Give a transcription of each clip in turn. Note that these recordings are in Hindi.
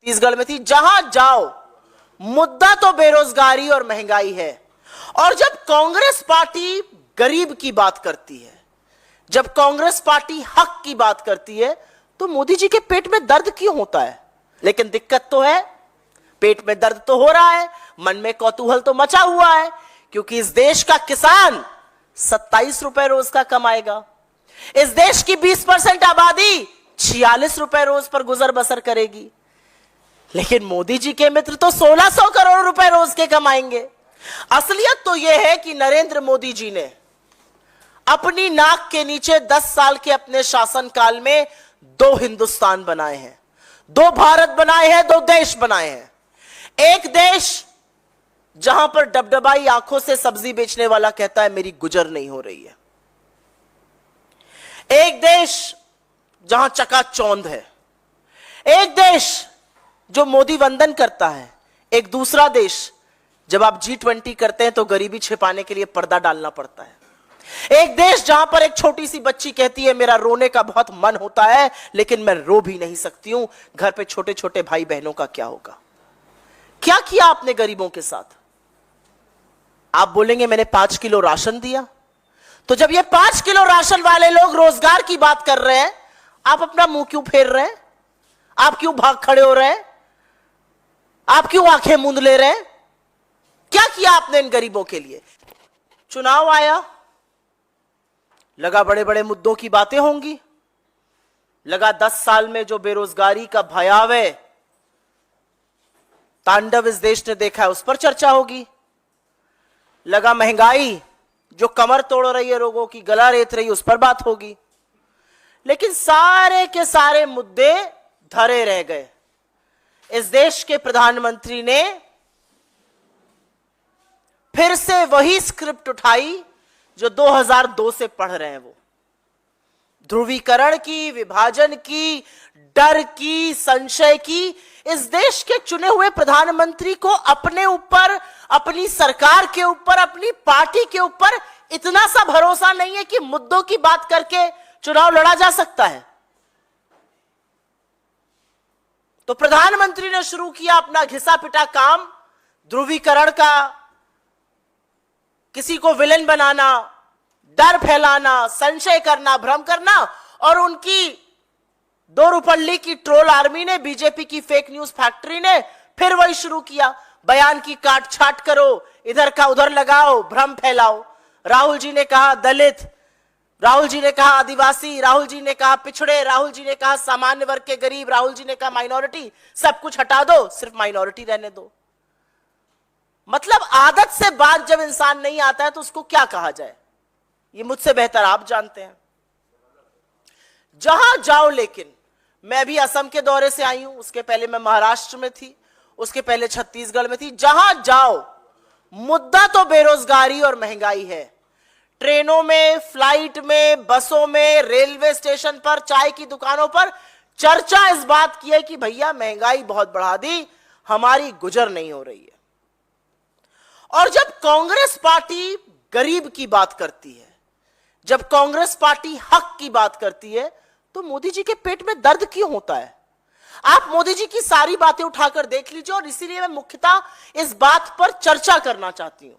छत्तीसगढ़ में थी। जहां जाओ मुद्दा तो बेरोजगारी और महंगाई है। और जब कांग्रेस पार्टी गरीब की बात करती है, जब कांग्रेस पार्टी हक की बात करती है, तो मोदी जी के पेट में दर्द क्यों होता है? लेकिन दिक्कत तो है, पेट में दर्द तो हो रहा है, मन में कौतूहल तो मचा हुआ है, क्योंकि इस देश का किसान 27 रुपए रोज का कमाएगा। इस देश की 20% आबादी 46 रुपए रोज पर गुजर बसर करेगी। लेकिन मोदी जी के मित्र तो 1600 करोड़ रुपए रोज के कमाएंगे। असलियत तो यह है कि नरेंद्र मोदी जी ने अपनी नाक के नीचे 10 साल के अपने शासनकाल में 2 हिंदुस्तान बनाए हैं, 2 भारत बनाए हैं, 2 देश बनाए हैं। एक देश जहां पर डबडबाई आंखों से सब्जी बेचने वाला कहता है मेरी गुजर नहीं हो रही है। एक देश जहां चकाचौंध है। एक देश जो मोदी वंदन करता है। एक दूसरा देश जब आप G20 करते हैं तो गरीबी छिपाने के लिए पर्दा डालना पड़ता है। एक देश जहां पर एक छोटी सी बच्ची कहती है मेरा रोने का बहुत मन होता है लेकिन मैं रो भी नहीं सकती हूं, घर पे छोटे छोटे भाई बहनों का क्या होगा? क्या किया आपने गरीबों के साथ? आप बोलेंगे मैंने 5 किलो राशन दिया। तो जब ये 5 किलो राशन वाले लोग रोजगार की बात कर रहे हैं, आप अपना मुंह क्यों फेर रहे हैं? आप क्यों भाग खड़े हो रहे हैं? आप क्यों आंखें मूंद ले रहे हैं? क्या किया आपने इन गरीबों के लिए? चुनाव आया, लगा बड़े बड़े मुद्दों की बातें होंगी, लगा 10 साल में जो बेरोजगारी का भयावह तांडव इस देश ने देखा है उस पर चर्चा होगी, लगा महंगाई जो कमर तोड़ रही है लोगों की, गला रेत रही है, उस पर बात होगी। लेकिन सारे के सारे मुद्दे धरे रह गए। इस देश के प्रधानमंत्री ने फिर से वही स्क्रिप्ट उठाई जो 2002 से पढ़ रहे हैं वो, ध्रुवीकरण की, विभाजन की, डर की, संशय की। इस देश के चुने हुए प्रधानमंत्री को अपने ऊपर, अपनी सरकार के ऊपर, अपनी पार्टी के ऊपर इतना सा भरोसा नहीं है कि मुद्दों की बात करके चुनाव लड़ा जा सकता है। तो प्रधानमंत्री ने शुरू किया अपना घिसा पिटा काम, ध्रुवीकरण का, किसी को विलेन बनाना, डर फैलाना, संशय करना, भ्रम करना। और उनकी 2 रुपल्ली की ट्रोल आर्मी ने, बीजेपी की फेक न्यूज फैक्ट्री ने फिर वही शुरू किया, बयान की काट छाट करो, इधर का उधर लगाओ, भ्रम फैलाओ। राहुल जी ने कहा दलित, राहुल जी ने कहा आदिवासी, राहुल जी ने कहा पिछड़े, राहुल जी ने कहा सामान्य वर्ग के गरीब, राहुल जी ने कहा माइनॉरिटी। सब कुछ हटा दो, सिर्फ माइनॉरिटी रहने दो। मतलब आदत से बात जब इंसान नहीं आता है तो उसको क्या कहा जाए, ये मुझसे बेहतर आप जानते हैं। जहां जाओ, लेकिन मैं भी असम के दौरे से आई हूं, उसके पहले मैं महाराष्ट्र में थी, उसके पहले छत्तीसगढ़ में थी। जहां जाओ मुद्दा तो बेरोजगारी और महंगाई है। ट्रेनों में, फ्लाइट में, बसों में, रेलवे स्टेशन पर, चाय की दुकानों पर चर्चा इस बात की है कि भैया महंगाई बहुत बढ़ा दी, हमारी गुजर नहीं हो रही है। और जब कांग्रेस पार्टी गरीब की बात करती है, जब कांग्रेस पार्टी हक की बात करती है, तो मोदी जी के पेट में दर्द क्यों होता है? आप मोदी जी की सारी बातें उठाकर देख लीजिए। और इसीलिए मैं मुख्यतः इस बात पर चर्चा करना चाहती हूं।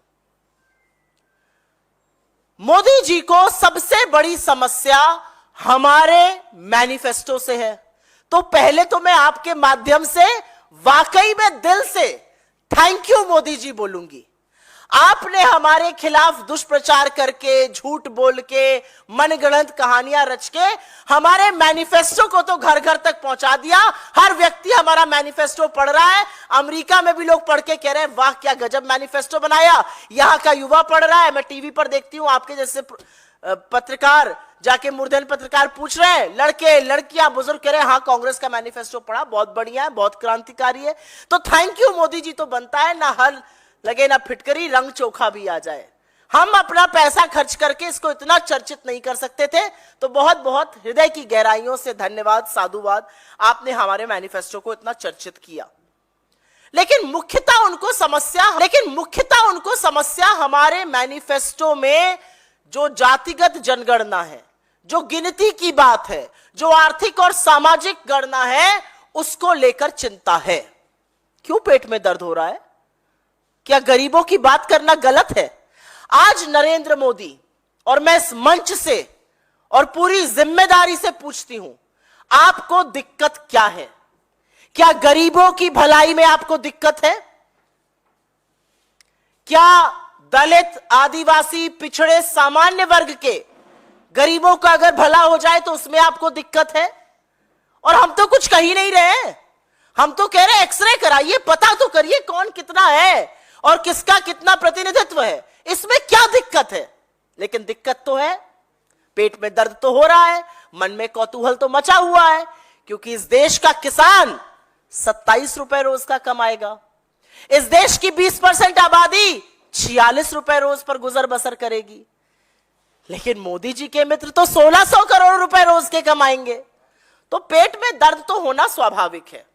मोदी जी को सबसे बड़ी समस्या हमारे मैनिफेस्टो से है। तो पहले तो मैं आपके माध्यम से वाकई में दिल से थैंक यू मोदी जी बोलूंगी। आपने हमारे खिलाफ दुष्प्रचार करके, झूठ बोल के, मनगढ़ंत कहानियां रच के हमारे मैनिफेस्टो को तो घर घर तक पहुंचा दिया। हर व्यक्ति हमारा मैनिफेस्टो पढ़ रहा है। अमेरिका में भी लोग पढ़ के कह रहे हैं वाह क्या गजब मैनिफेस्टो बनाया। यहां का युवा पढ़ रहा है। मैं टीवी पर देखती हूं, आपके जैसे पत्रकार जाके मूर्धन पत्रकार पूछ रहे हैं, लड़के लड़कियां बुजुर्ग कह रहे हैं हाँ कांग्रेस का मैनिफेस्टो पढ़ा, बहुत बढ़िया है, बहुत क्रांतिकारी है। तो थैंक यू मोदी जी तो बनता है, ना हल लगे ना फिटकरी, रंग चोखा भी आ जाए। हम अपना पैसा खर्च करके इसको इतना चर्चित नहीं कर सकते थे। तो बहुत बहुत हृदय की गहराइयों से धन्यवाद, साधुवाद, आपने हमारे मैनिफेस्टो को इतना चर्चित किया। लेकिन मुख्यतः उनको समस्या हमारे मैनिफेस्टो में जो जातिगत जनगणना है, जो गिनती की बात है, जो आर्थिक और सामाजिक गणना है, उसको लेकर चिंता है। क्यों पेट में दर्द हो रहा है? क्या गरीबों की बात करना गलत है? आज नरेंद्र मोदी और मैं इस मंच से और पूरी जिम्मेदारी से पूछती हूं, आपको दिक्कत क्या है? क्या गरीबों की भलाई में आपको दिक्कत है? क्या दलित, आदिवासी, पिछड़े, सामान्य वर्ग के गरीबों का अगर भला हो जाए तो उसमें आपको दिक्कत है? और हम तो कुछ कह ही नहीं रहे, हम तो कह रहे एक्सरे कराइए, पता तो करिए कौन कितना है और किसका कितना प्रतिनिधित्व है, इसमें क्या दिक्कत है? लेकिन दिक्कत तो है, पेट में दर्द तो हो रहा है, मन में कौतूहल तो मचा हुआ है, क्योंकि इस देश का किसान 27 रुपए रोज का कमाएगा। इस देश की 20% आबादी 46 रुपए रोज पर गुजर बसर करेगी, लेकिन मोदी जी के मित्र तो 1600 करोड़ रुपए रोज के कमाएंगे। तो पेट में दर्द तो होना स्वाभाविक है।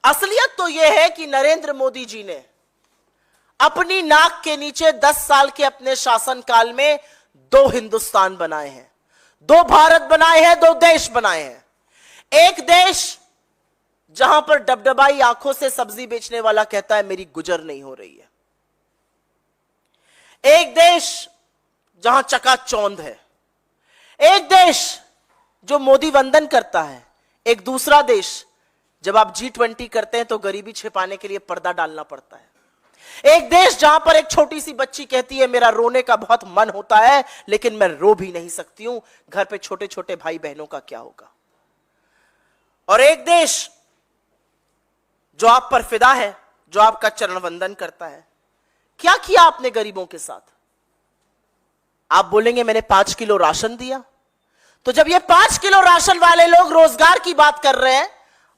असलियत तो यह है कि नरेंद्र मोदी जी ने अपनी नाक के नीचे 10 साल के अपने शासनकाल में 2 हिंदुस्तान बनाए हैं, 2 भारत बनाए हैं, 2 देश बनाए हैं। एक देश जहां पर डबडबाई आंखों से सब्जी बेचने वाला कहता है मेरी गुजर नहीं हो रही है। एक देश जहां चकाचौंध है। एक देश जो मोदी वंदन करता है। एक दूसरा देश जब आप G20 करते हैं तो गरीबी छिपाने के लिए पर्दा डालना पड़ता है। एक देश जहां पर एक छोटी सी बच्ची कहती है मेरा रोने का बहुत मन होता है लेकिन मैं रो भी नहीं सकती हूं, घर पे छोटे छोटे भाई बहनों का क्या होगा। और एक देश जो आप पर फिदा है, जो आपका चरण वंदन करता है। क्या किया आपने गरीबों के साथ? आप बोलेंगे मैंने 5 किलो राशन दिया। तो जब ये 5 किलो राशन वाले लोग रोजगार की बात कर रहे हैं,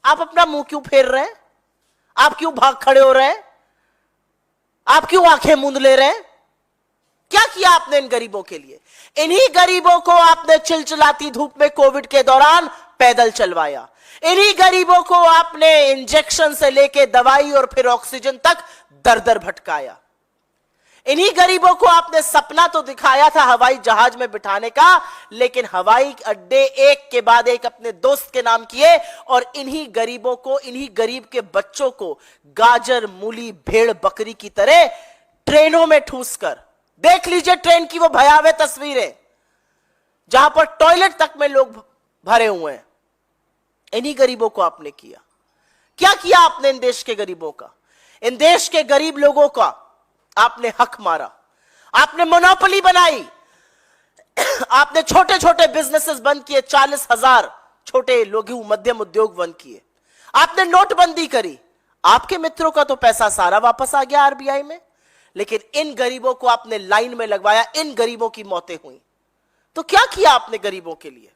आप अपना मुंह क्यों फेर रहे हैं? आप क्यों भाग खड़े हो रहे हैं? आप क्यों आंखें मूंद ले रहे हैं? क्या किया आपने इन गरीबों के लिए? इन्हीं गरीबों को आपने चिलचिलाती धूप में कोविड के दौरान पैदल चलवाया। इन्हीं गरीबों को आपने इंजेक्शन से लेके दवाई और फिर ऑक्सीजन तक दर दर भटकाया। इन्हीं गरीबों को आपने सपना तो दिखाया था हवाई जहाज में बिठाने का, लेकिन हवाई अड्डे एक के बाद एक अपने दोस्त के नाम किए और इन्हीं गरीबों को, इन्हीं गरीब के बच्चों को गाजर, मूली, भेड़, बकरी की तरह ट्रेनों में ठूस कर, देख लीजिए ट्रेन की वो भयावह तस्वीरें जहां पर टॉयलेट तक में लोग भरे हुए हैं। इन्हीं गरीबों को आपने किया। क्या किया आपने इन देश के गरीबों का? इन देश के गरीब लोगों का आपने हक मारा, आपने मोनोपोली बनाई, आपने छोटे छोटे बिजनेसेस बंद किए, 40,000 छोटे लघु मध्यम उद्योग बंद किए, आपने नोटबंदी करी। आपके मित्रों का तो पैसा सारा वापस आ गया आरबीआई में, लेकिन इन गरीबों को आपने लाइन में लगवाया, इन गरीबों की मौतें हुई। तो क्या किया आपने गरीबों के लिए?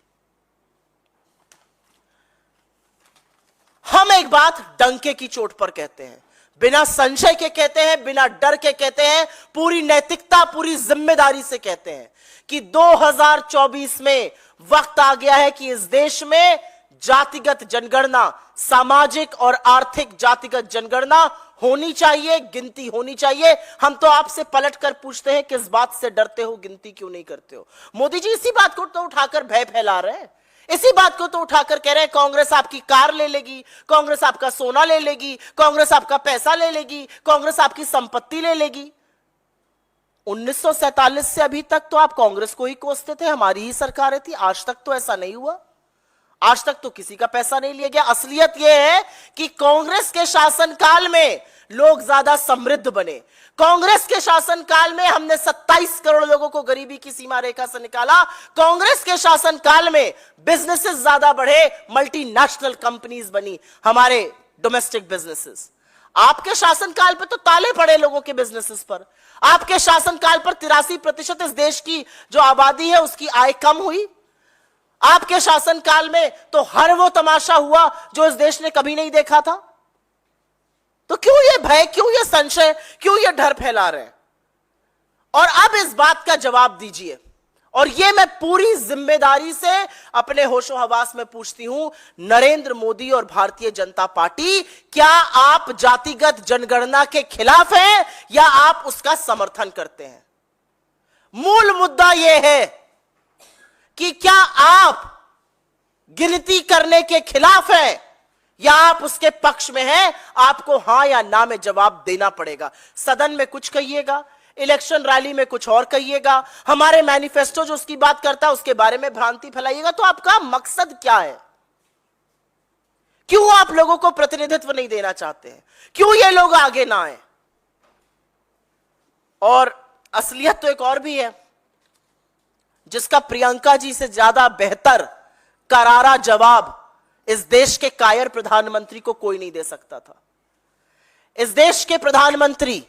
हम एक बात डंके की चोट पर कहते हैं, बिना संशय के कहते हैं, बिना डर के कहते हैं, पूरी नैतिकता, पूरी जिम्मेदारी से कहते हैं कि 2024 में वक्त आ गया है कि इस देश में जातिगत जनगणना, सामाजिक और आर्थिक जातिगत जनगणना होनी चाहिए, गिनती होनी चाहिए। हम तो आपसे पलटकर पूछते हैं किस बात से डरते हो, गिनती क्यों नहीं करते हो? मोदी जी इसी बात को तो उठाकर भय फैला रहे हैं, इसी बात को तो उठाकर कह रहे हैं कांग्रेस आपकी कार ले लेगी, कांग्रेस आपका सोना ले लेगी, कांग्रेस आपका पैसा ले लेगी, कांग्रेस आपकी संपत्ति ले लेगी। 1947 से अभी तक तो आप कांग्रेस को ही कोसते थे, हमारी ही सरकारें थी। आज तक तो ऐसा नहीं हुआ, आज तक तो किसी का पैसा नहीं लिया गया। असलियत यह है कि कांग्रेस के शासनकाल में लोग ज्यादा समृद्ध बने। कांग्रेस के शासनकाल में हमने 27 करोड़ लोगों को गरीबी की सीमा रेखा से निकाला। कांग्रेस के शासनकाल में बिजनेसेस ज्यादा बढ़े, मल्टीनेशनल कंपनीज बनी, हमारे डोमेस्टिक बिजनेसेस। आपके शासनकाल पर तो ताले पड़े लोगों के बिजनेसेस पर। आपके शासनकाल पर 83% इस देश की जो आबादी है उसकी आय कम हुई। आपके शासनकाल में तो हर वो तमाशा हुआ जो इस देश ने कभी नहीं देखा था। तो क्यों ये भय, क्यों ये संशय, क्यों ये डर फैला रहे हैं? और अब इस बात का जवाब दीजिए, और ये मैं पूरी जिम्मेदारी से अपने होशो हवास में पूछती हूं, नरेंद्र मोदी और भारतीय जनता पार्टी, क्या आप जातिगत जनगणना के खिलाफ हैं या आप उसका समर्थन करते हैं? मूल मुद्दा यह है कि क्या आप गिनती करने के खिलाफ हैं या आप उसके पक्ष में हैं, आपको हां या ना में जवाब देना पड़ेगा। सदन में कुछ कहिएगा, इलेक्शन रैली में कुछ और कहिएगा, हमारे मैनिफेस्टो जो उसकी बात करता है उसके बारे में भ्रांति फैलाइएगा। तो आपका मकसद क्या है? क्यों आप लोगों को प्रतिनिधित्व नहीं देना चाहते हैं? क्यों ये लोग आगे ना आए? और असलियत तो एक और भी है, जिसका प्रियंका जी से ज्यादा बेहतर करारा जवाब इस देश के कायर प्रधानमंत्री को कोई नहीं दे सकता था। इस देश के प्रधानमंत्री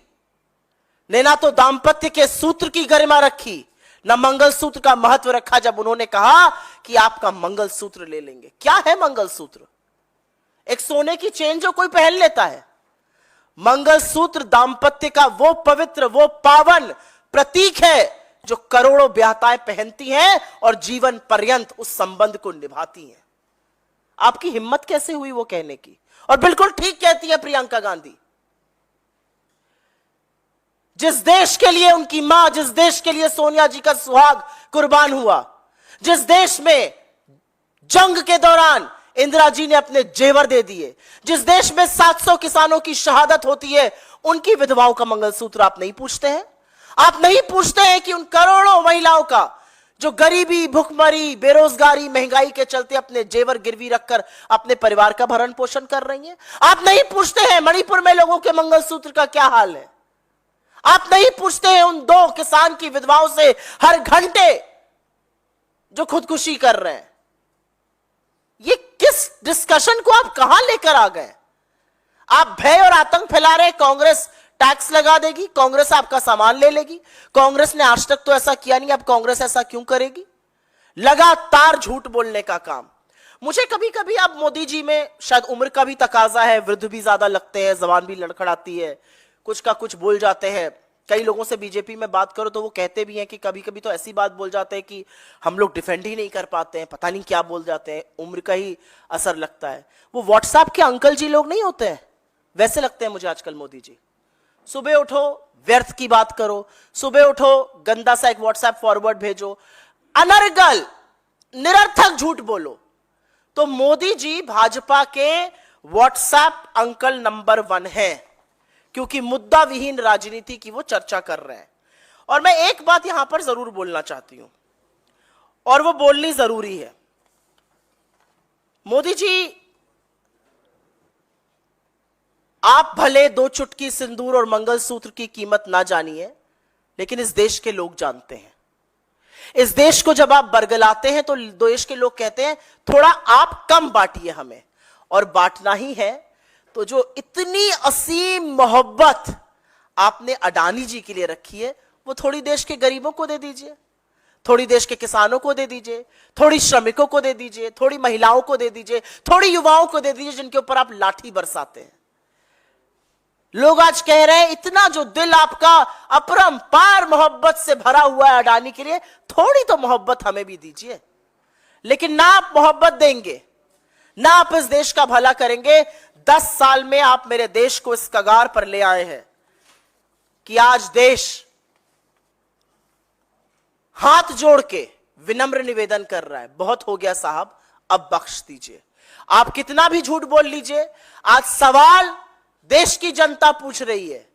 ने ना तो दाम्पत्य के सूत्र की गरिमा रखी, ना मंगलसूत्र का महत्व रखा जब उन्होंने कहा कि आपका मंगलसूत्र ले लेंगे। क्या है मंगलसूत्र? एक सोने की चेन जो कोई पहन लेता है। मंगलसूत्र दाम्पत्य का वो पवित्र, वो पावन प्रतीक है जो करोड़ों ब्याहताएं पहनती हैं और जीवन पर्यंत उस संबंध को निभाती हैं। आपकी हिम्मत कैसे हुई वो कहने की? और बिल्कुल ठीक कहती है प्रियंका गांधी। जिस देश के लिए उनकी मां, जिस देश के लिए सोनिया जी का सुहाग कुर्बान हुआ, जिस देश में जंग के दौरान इंदिरा जी ने अपने जेवर दे दिए, जिस देश में 700 किसानों की शहादत होती है, उनकी विधवाओं का मंगलसूत्र आप नहीं पूछते हैं? आप नहीं पूछते हैं कि उन करोड़ों महिलाओं का जो गरीबी, भुखमरी, बेरोजगारी, महंगाई के चलते अपने जेवर गिरवी रखकर अपने परिवार का भरण पोषण कर रही हैं? आप नहीं पूछते हैं मणिपुर में लोगों के मंगलसूत्र का क्या हाल है? आप नहीं पूछते हैं उन 2 किसान की विधवाओं से हर घंटे जो खुदकुशी कर रहे हैं? ये किस डिस्कशन को आप कहां लेकर आ गए? आप भय और आतंक फैला रहे। कांग्रेस टैक्स लगा देगी, कांग्रेस आपका सामान ले लेगी। कांग्रेस ने आज तक तो ऐसा किया नहीं, अब कांग्रेस ऐसा क्यों करेगी? लगातार झूठ बोलने का काम। मुझे कभी कभी अब मोदी जी में शायद उम्र का भी तकाजा है, वृद्ध भी ज्यादा लगते हैं, जबान भी लड़खड़ाती है, कुछ का कुछ बोल जाते हैं। कई लोगों से बीजेपी में बात करो तो वो कहते भी हैं कि कभी कभी तो ऐसी बात बोल जाते हैं कि हम लोग डिफेंड ही नहीं कर पाते हैं, पता नहीं क्या बोल जाते हैं, उम्र का ही असर लगता है। वो व्हाट्सएप के अंकल जी लोग नहीं होते हैं, वैसे लगते हैं मुझे आजकल मोदी जी। सुबह उठो व्यर्थ की बात करो, सुबह उठो गंदा सा एक व्हाट्सएप फॉरवर्ड भेजो, अनर्गल निरर्थक झूठ बोलो। तो मोदी जी भाजपा के व्हाट्सएप अंकल नंबर 1 है, क्योंकि मुद्दा विहीन राजनीति की वो चर्चा कर रहे हैं। और मैं एक बात यहां पर जरूर बोलना चाहती हूं, और वो बोलनी जरूरी है। मोदी जी, आप भले 2 चुटकी सिंदूर और मंगलसूत्र की कीमत ना जानिए, लेकिन इस देश के लोग जानते हैं। इस देश को जब आप बरगलाते हैं तो देश के लोग कहते हैं थोड़ा आप कम बांटिए हमें। और बांटना ही है तो जो इतनी असीम मोहब्बत आपने अडानी जी के लिए रखी है, वो थोड़ी देश के गरीबों को दे दीजिए, थोड़ी देश के किसानों को दे दीजिए, थोड़ी श्रमिकों को दे दीजिए, थोड़ी महिलाओं को दे दीजिए, थोड़ी युवाओं को दे दीजिए जिनके ऊपर आप लाठी बरसाते हैं। लोग आज कह रहे हैं इतना जो दिल आपका अपरंपार मोहब्बत से भरा हुआ है अडानी के लिए, थोड़ी तो मोहब्बत हमें भी दीजिए। लेकिन ना आप मोहब्बत देंगे, ना आप इस देश का भला करेंगे। 10 साल में आप मेरे देश को इस कगार पर ले आए हैं कि आज देश हाथ जोड़ के विनम्र निवेदन कर रहा है, बहुत हो गया साहब, अब बख्श दीजिए। आप कितना भी झूठ बोल लीजिए, आज सवाल देश की जनता पूछ रही है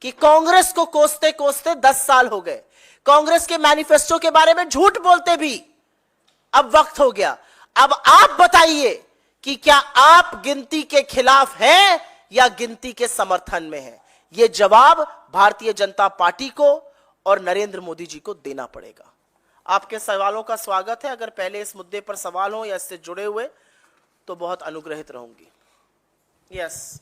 कि कांग्रेस को कोसते कोसते 10 साल हो गए, कांग्रेस के मैनिफेस्टो के बारे में झूठ बोलते भी अब वक्त हो गया। अब आप बताइए कि क्या आप गिनती के खिलाफ हैं या गिनती के समर्थन में हैं? यह जवाब भारतीय जनता पार्टी को और नरेंद्र मोदी जी को देना पड़ेगा। आपके सवालों का स्वागत है। अगर पहले इस मुद्दे पर सवाल हो या इससे जुड़े हुए तो बहुत अनुग्रहित रहूंगी। यस।